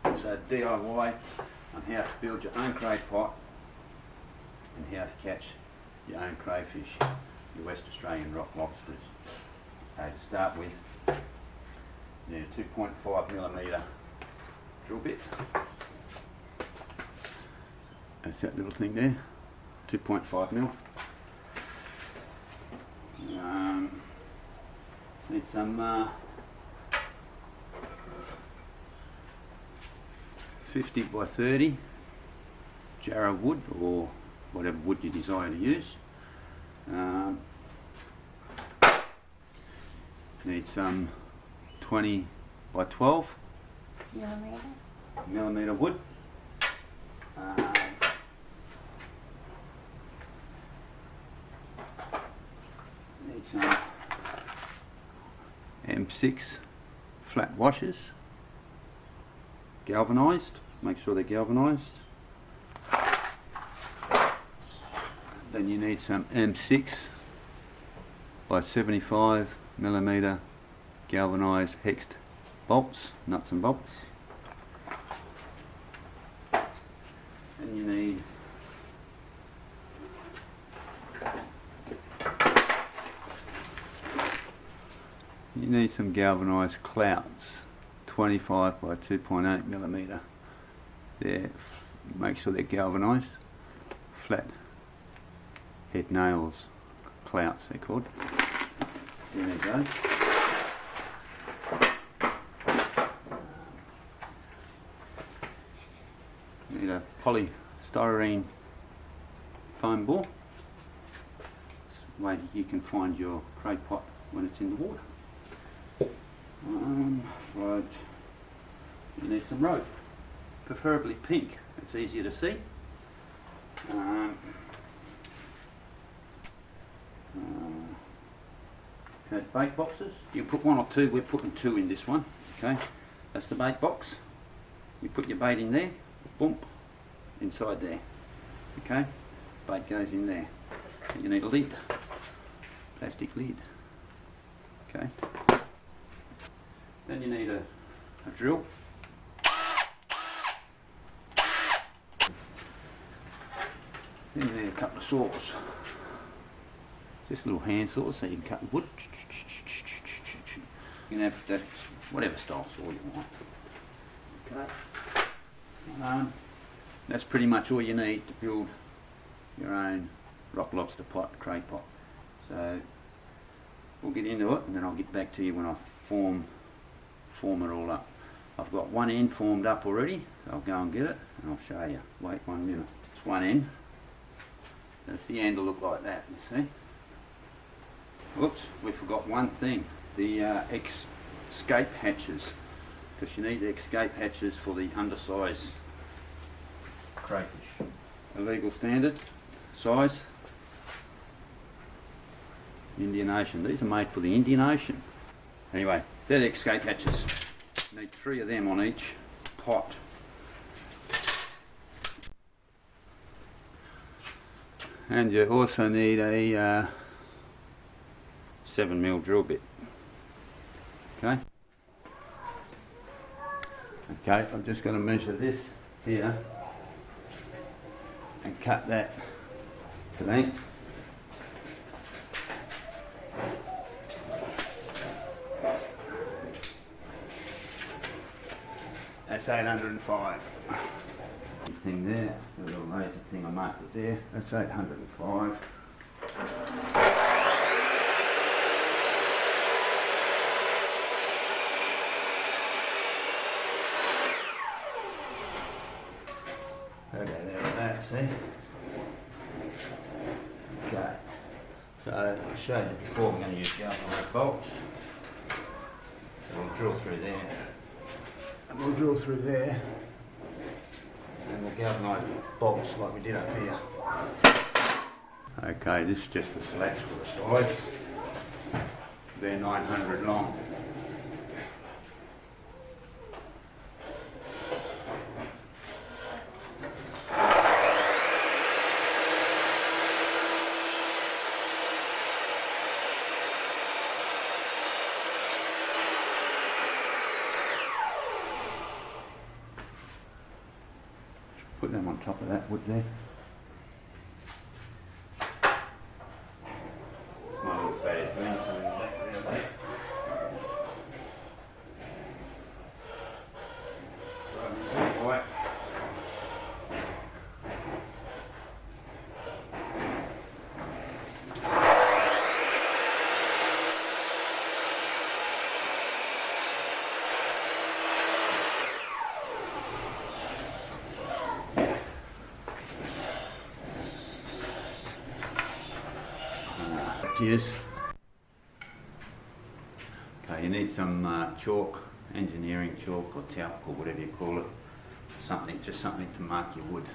So DIY on how to build your own craypot and how to catch your own crayfish, your West Australian rock lobsters. Okay, to start with, you need a 2.5mm drill bit. That's that little thing there, 2.5mm. Need some 50 by 30 Jarrah wood, or whatever wood you desire to use. Need some 20 by 12 millimeter wood. Need some M6 flat washers, galvanised, make sure they're galvanised. Then you need some M6 by 75mm galvanised hexed bolts, nuts and bolts. Then you need some galvanised clouts, 25 by 2.8mm. There, make sure they're galvanised, flat head nails, clouts they're called. There you go. Need a polystyrene foam ball. This way you can find your craypot when it's in the water. Right. You need some rope, preferably pink, it's easier to see. Okay, bait boxes. You put one or two, we're putting two in this one. Okay, that's the bait box. You put your bait in there, boom, inside there. Okay, bait goes in there. And you need a lid, plastic lid. Okay. Then you need a drill. Then you need a couple of saws. Just little hand saws so you can cut the wood. You can have that, whatever style saw you want. Okay. That's pretty much all you need to build your own rock lobster pot, craypot. So we'll get into it and then I'll get back to you when I form it all up. I've got one end formed up already, so I'll go and get it and I'll show you. Wait 1 minute. It's one end. That's the end will look like that, you see. Oops, we forgot one thing. The escape hatches. Because you need the escape hatches for the undersized crayfish. A legal standard size. Indian Ocean. These are made for the Indian Ocean. Anyway, they're the escape hatches. Need 3 of them on each pot. And you also need a 7mm drill bit. Okay. Okay, I'm just going to measure this here and cut that to length. That's 805. Thing there, the little laser thing I marked it there, that's 805. Okay, there with that, see? Okay, so I'll show you before we're going to use galvanised bolts. So we'll drill through there. And we'll drill through there. And we'll galvanise bolts like we did up here. Okay, this is just the slats for the sides. They're 900 long. Put them on top of that wood there. My little fatty grandson in the background there. Right. Cheers. Okay, you need some chalk, engineering chalk or talc or whatever you call it. Something, just something to mark your wood.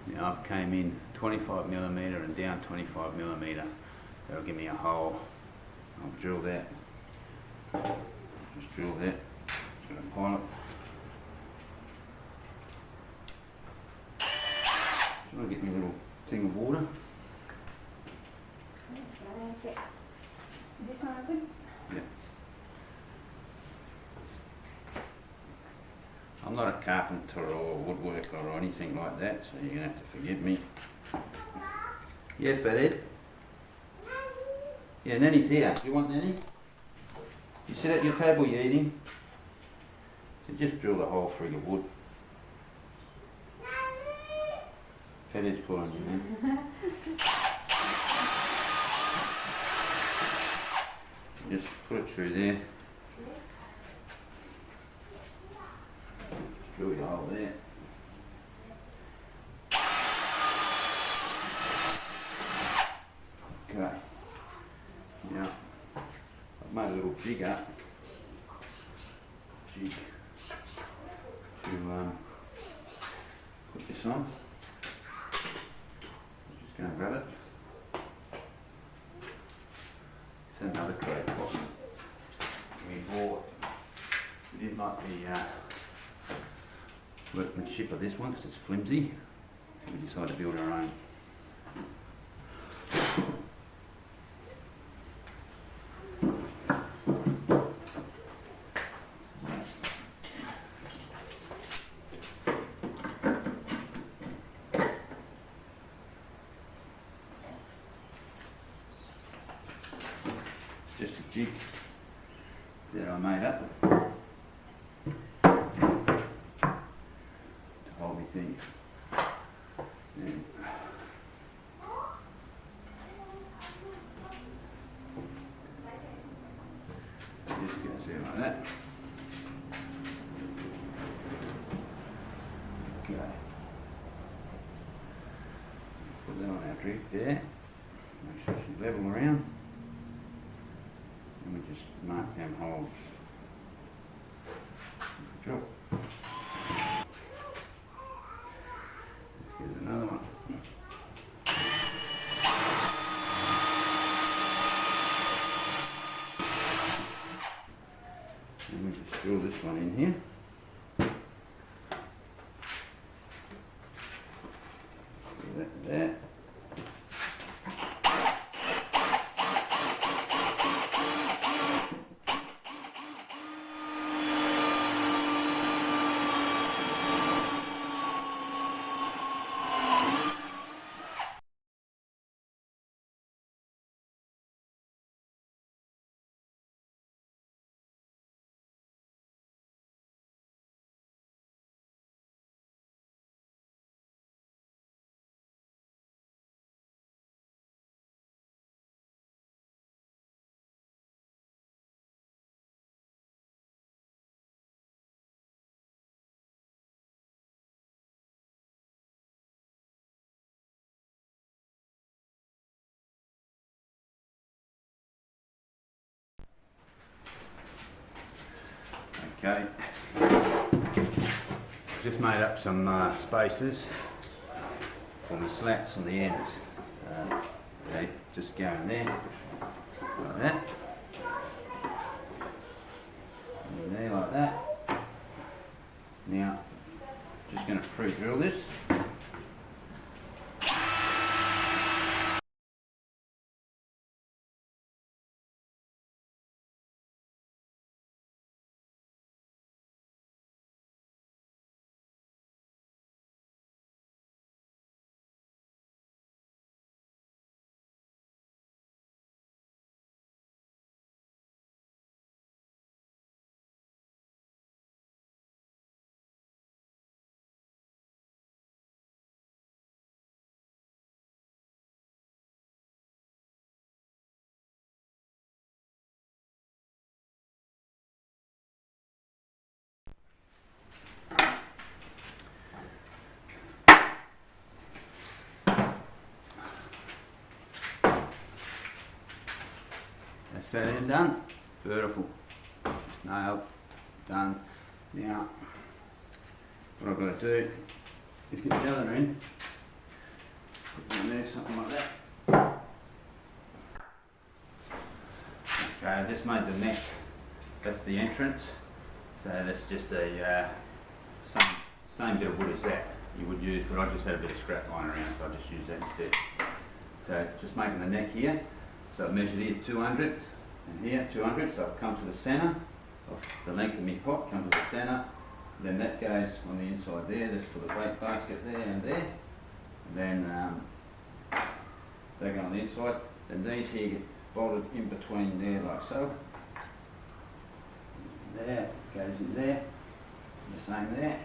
Now I've came in 25mm and down 25mm. That'll give me a hole. I'll drill that. Just drill that. Just gonna pile it. Just want to get me a little thing of water. Is this one open? Yeah. I'm not a carpenter or woodworker or anything like that, so you're going to have to forgive me. Yeah, Fathead? Yeah, Nanny's here. Do you want Nanny? You sit at your table, you eating? So just drill the hole through your wood. Fathead's calling you, man. Just put it through there. Just drill your hole there. Okay. Now, I've made a little jig up. Jig. To put this on. Just going to grab it. It's another craypot we bought. We didn't like the workmanship of this one because it's flimsy, so we decided to build our own. Just a jig that I made up to hold me thing. And just goes there like that. Okay. Put that on our jig there. Make sure she's level around. And we just mark them holes. Drill. Here's another one. And we just drill this one in here. Do that there. Okay, just made up some spaces for the slats on the ends. They just go in there, like that, and in there like that. Now, just going to pre-drill this. So then done. Beautiful. Just nailed. Done. Now, what I've got to do is get the other end. Put it in there, something like that. Okay, I just made the neck. That's the entrance. So that's just a same bit of wood as that you would use, but I just had a bit of scrap lying around, so I just used that instead. So just making the neck here. So I've measured here 200 and here 200. So I've come to the centre of the length of my pot, come to the centre. Then that goes on the inside there. That's for the weight basket there and there. And then they go on the inside. And these here get bolted in between there like so. There, goes in there. The same there.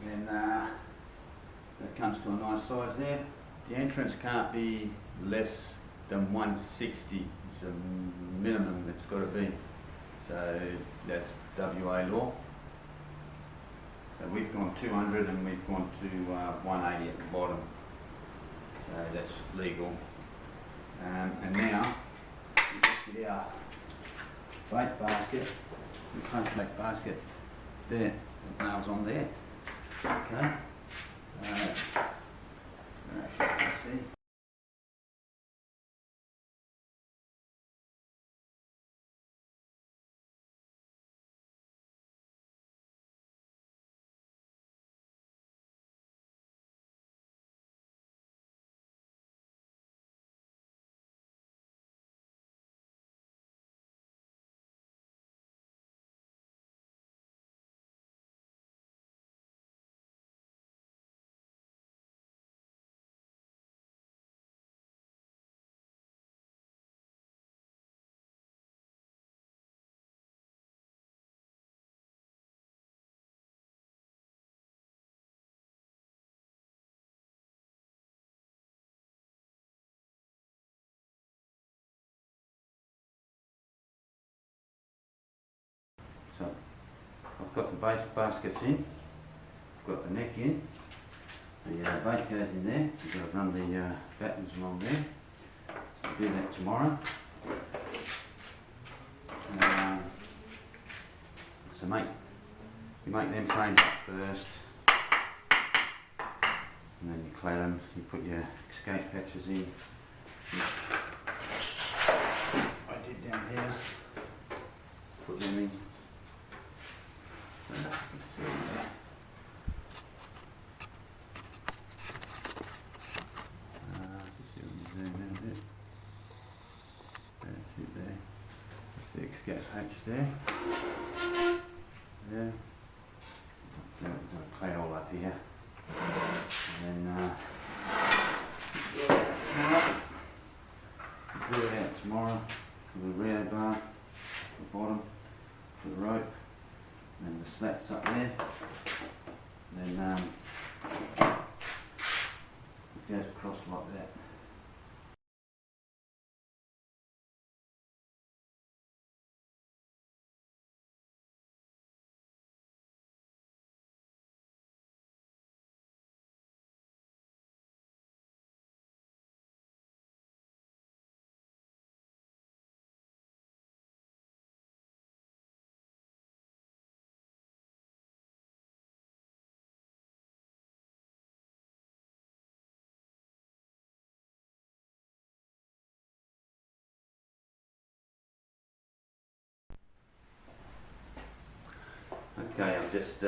And then that comes to a nice size there. The entrance can't be less than 160. It's a minimum it's got to be. So that's WA law. So we've gone 200 and we've gone to 180 at the bottom. So that's legal. And now we just get our bait basket. We punch bait basket there. The nails on there. Okay. See. So I've got the base baskets in, I've got the neck in, the bait goes in there, you've got to run the battens along there, so I'll do that tomorrow. So you make them frames up first, and then you clad them, you put your escape patches in. I did down here, put them in. Let's see there. Just zoom in a bit. That's it there. That's the escape patch there. There. I'm going to clean all up here. And then draw it out tomorrow for the Rio bar, the bottom, for the rope. And the slats up there, and then it goes across like that. Okay, I've just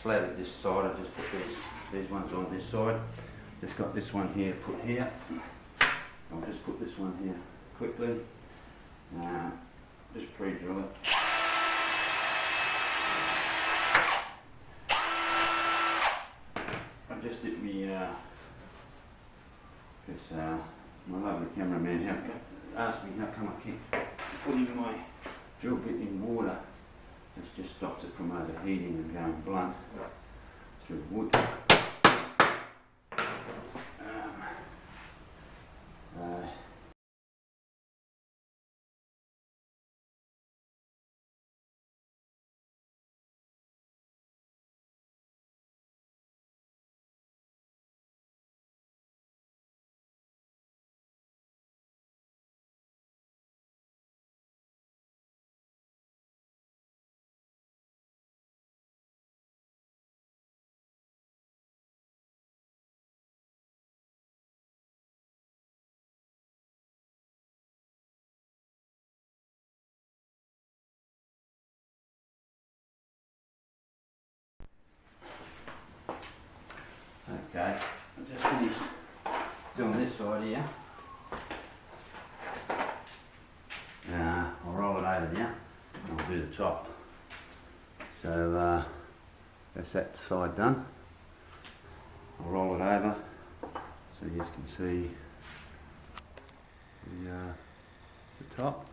slatted this side. I've just put these ones on this side. Just got this one here put here. I'll just put this one here quickly. Just pre-drill it. I just did me because my lovely cameraman asked me how come I keep putting my drill bit in water. This just stops it from overheating and going blunt through wood. Okay, I just finished doing this side here. I'll roll it over now and I'll do the top. So that's that side done. I'll roll it over so you can see the top.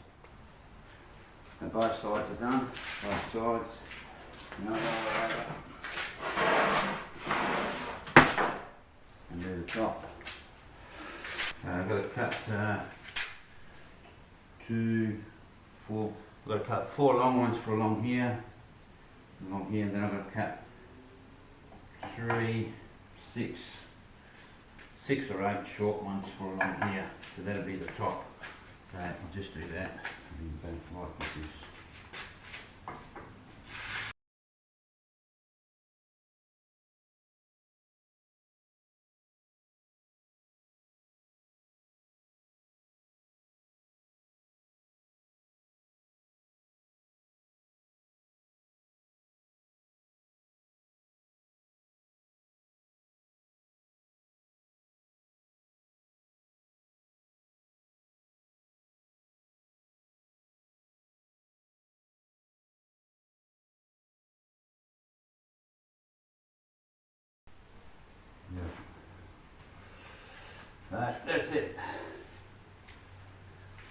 So both sides are done, both sides. Now I'll roll it over and do the top. I've got to cut 2, 4, I've got to cut 4 long ones for along here, and then I've got to cut 3, 6 or 8 short ones for along here, so that'll be the top. So I'll just do that, and then like this. Right, that's it.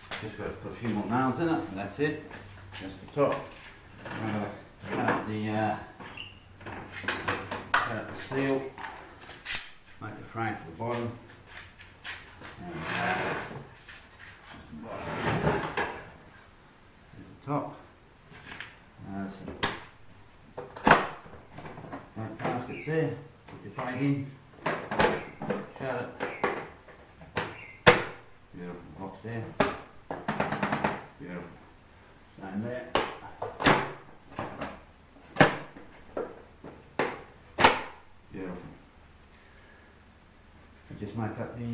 Just got to put a few more nails in it, and that's it. That's the top. I'm going to cut up the steel, make the frame for the bottom. And there's the top. Some baskets there. Put your plate in. Shut it. Beautiful box there. Beautiful. Same there. Beautiful. I just make up the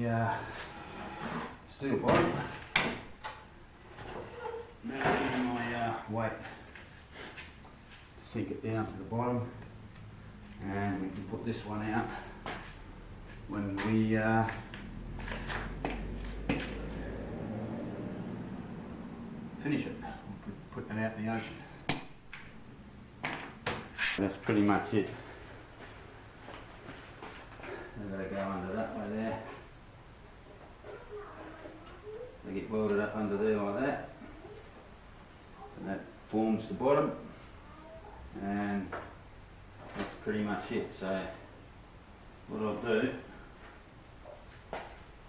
steel bottom. Now give me my weight. Sink it down to the bottom, and we can put this one out when we finish it. We'll put that out in the ocean. That's pretty much it. They're going to go under that way there. They get welded up under there like that, and that forms the bottom, and that's pretty much it. So what I'll do,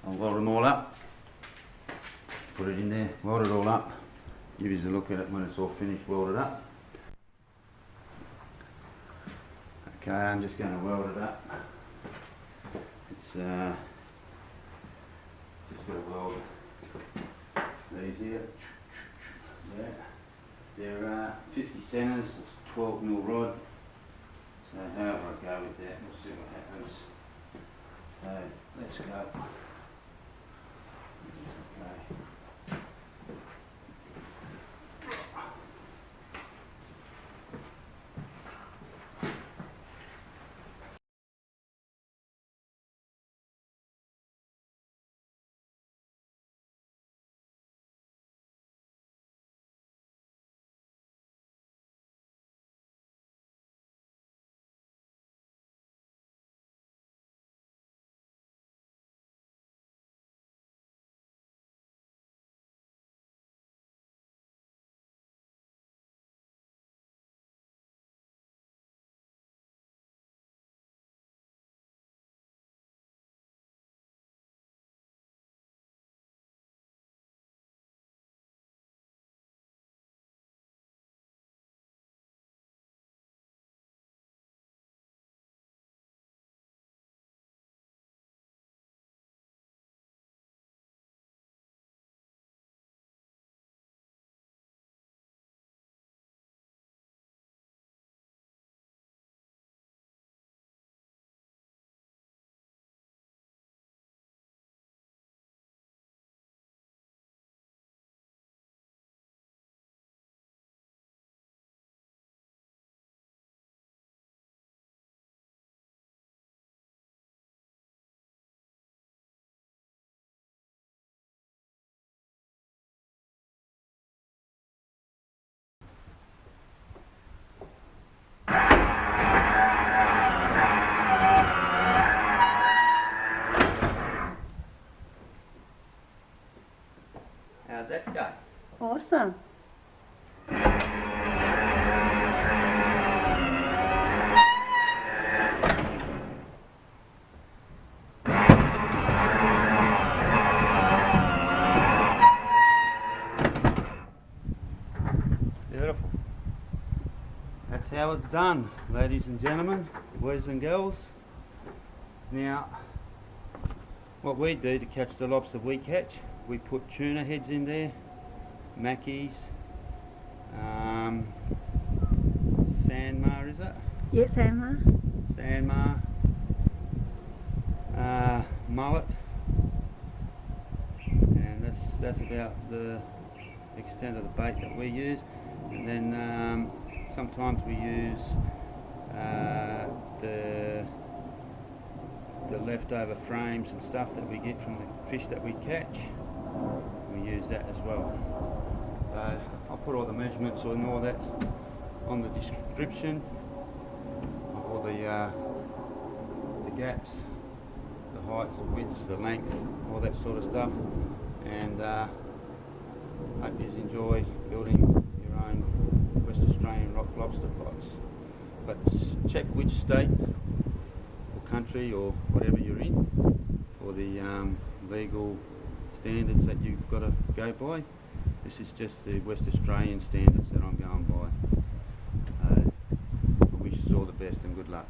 I'll weld them all up, put it in there, weld it all up, give you a look at it when it's all finished welded up. Okay, I'm just going to weld it up. It's just got to weld these here. There. They're 50 centres, it's 12mm rod. So however I go with that, we'll see what happens. So let's go. Okay. salad's done, ladies and gentlemen, boys and girls. Now, what we do to catch the lobster we catch, we put tuna heads in there, mackies, sanmar, is it? Yeah, sanmar. Sanmar, mullet, and that's about the extent of the bait that we use. And then sometimes we use the leftover frames and stuff that we get from the fish that we catch. We use that as well. So I'll put all the measurements and all that on the description of all the gaps, the heights, the widths, the length, all that sort of stuff. And hope you enjoy building your own West Australian rock lobster pots. But check which state or country or whatever you're in for the legal standards that you've got to go by. This is just the West Australian standards that I'm going by. I wish you all the best and good luck.